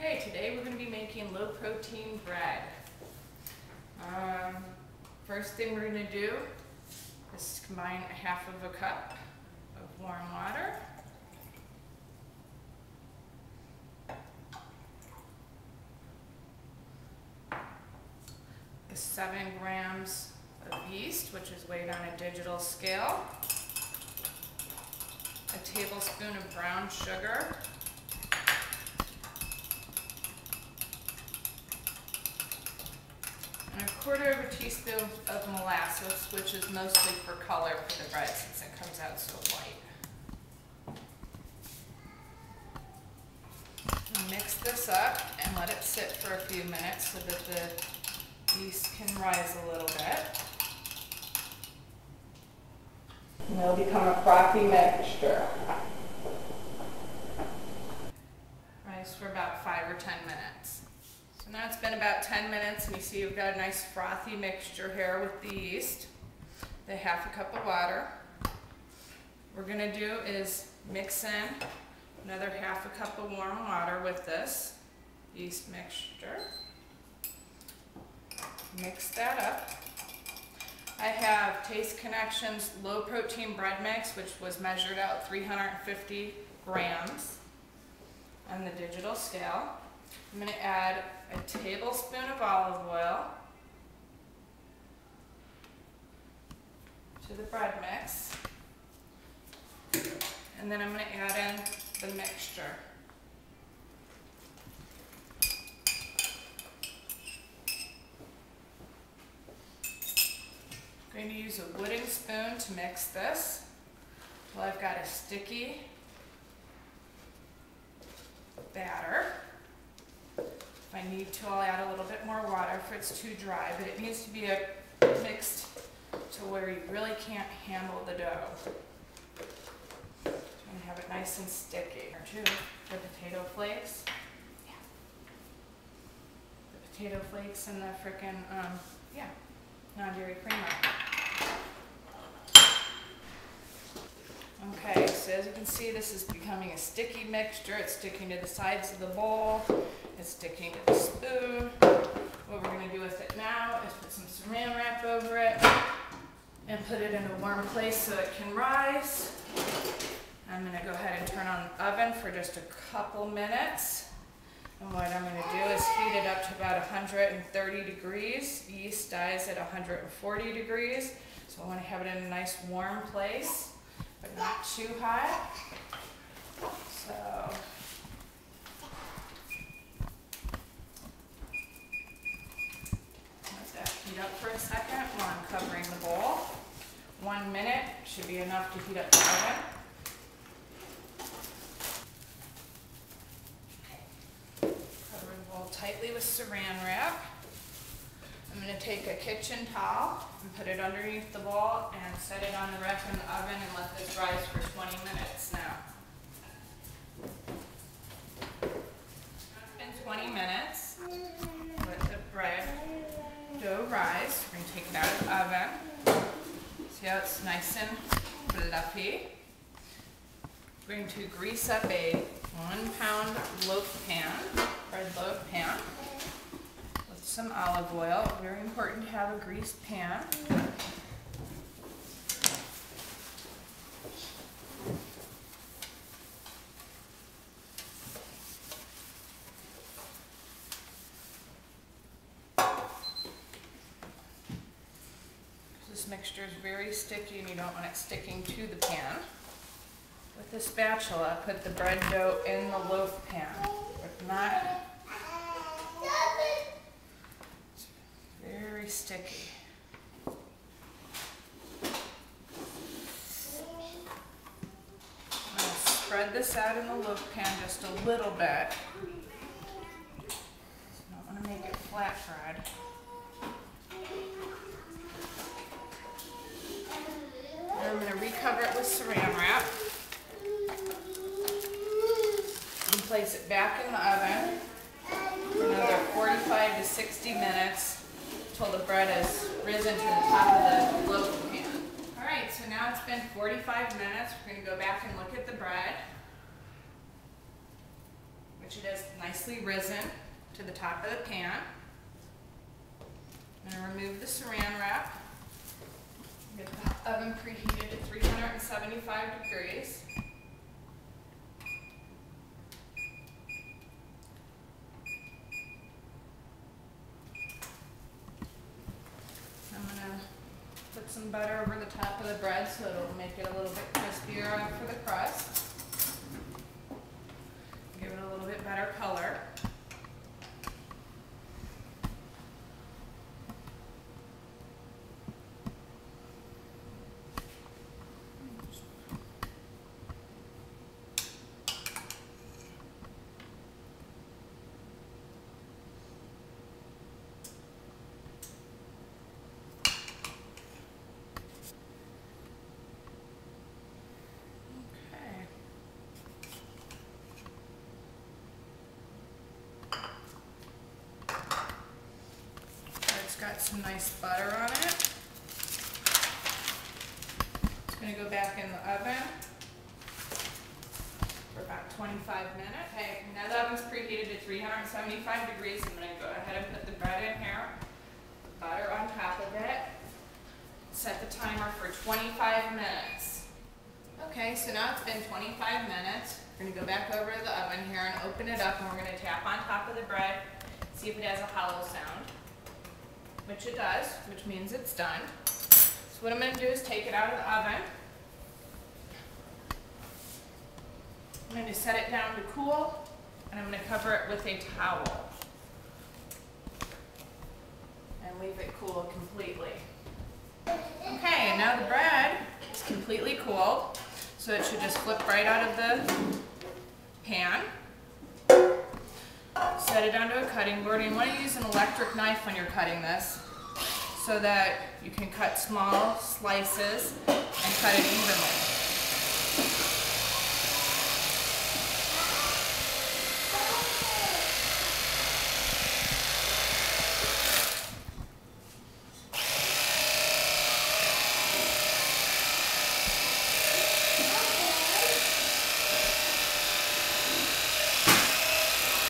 Okay, today we're going to be making low protein bread. First thing we're going to do is combine a half of a cup of warm water, the 7 grams of yeast, which is weighed on a digital scale, a tablespoon of brown sugar, and a quarter of a teaspoon of molasses, which is mostly for color for the bread since it comes out so white. Mix this up and let it sit for a few minutes so that the yeast can rise a little bit. And it'll become a frothy mixture. Rise for about 5 or 10 minutes. So now it's been about 10 minutes and you see you've got a nice frothy mixture here with the yeast, the half a cup of water. What we're going to do is mix in another half a cup of warm water with this yeast mixture. Mix that up. I have Taste Connections low protein bread mix, which was measured out 350 grams on the digital scale. I'm going to add a tablespoon of olive oil to the bread mix, and then I'm going to add in the mixture. I'm going to use a wooden spoon to mix this until I've got a sticky batter. If I need to, I'll add a little bit more water if it's too dry, but it needs to be mixed to where you really can't handle the dough. So I'm going to have it nice and sticky. Or two, the potato flakes. Yeah. The potato flakes and the frickin', non-dairy creamer. Okay, so as you can see, this is becoming a sticky mixture. It's sticking to the sides of the bowl. It's sticking to the spoon. What we're going to do with it now is put some saran wrap over it and put it in a warm place so it can rise. I'm going to go ahead and turn on the oven for just a couple minutes. And what I'm going to do is heat it up to about 130 degrees. Yeast dies at 140 degrees. So I want to have it in a nice warm place, but not too hot. So let that heat up for a second while I'm covering the bowl. 1 minute should be enough to heat up the oven. Cover the bowl tightly with saran wrap. I'm going to take a kitchen towel and put it underneath the bowl and set it on the rack in the oven and let this rise for 20 minutes now. It's been 20 minutes. Let the bread dough rise. We're going to take it out of the oven. See how it's nice and fluffy. We're going to grease up a 1-pound loaf pan, bread loaf pan, with some olive oil. Very important to have a greased pan. This mixture is very sticky and you don't want it sticking to the pan. With the spatula, put the bread dough in the loaf pan. If not, it's very sticky. I'm going to spread this out in the loaf pan just a little bit. I don't want to make it flat fried. I'm going to recover it with saran wrap and place it back in the oven for another 45 to 60 minutes until the bread has risen to the top of the loaf pan. Alright, so now it's been 45 minutes. We're going to go back and look at the bread. which it is nicely risen to the top of the pan. I'm going to remove the saran wrap. Get the oven preheated to 375 degrees. I'm going to put some butter over the top of the bread so it'll make it a little bit crispier for the crust. Give it a little bit better color. Got some nice butter on it. It's going to go back in the oven for about 25 minutes. Okay, now the oven's preheated to 375 degrees. I'm going to go ahead and put the bread in here, the butter on top of it, set the timer for 25 minutes. Okay, so now it's been 25 minutes. We're going to go back over to the oven here and open it up, and we're going to tap on top of the bread, see if it has a hollow sound. Which it does, which means it's done. So what I'm going to do is take it out of the oven. I'm going to set it down to cool, and I'm going to cover it with a towel. And leave it cool completely. Okay, and now the bread is completely cooled, so it should just flip right out of the pan. Set it onto a cutting board, and you want to use an electric knife when you're cutting this so that you can cut small slices and cut it evenly.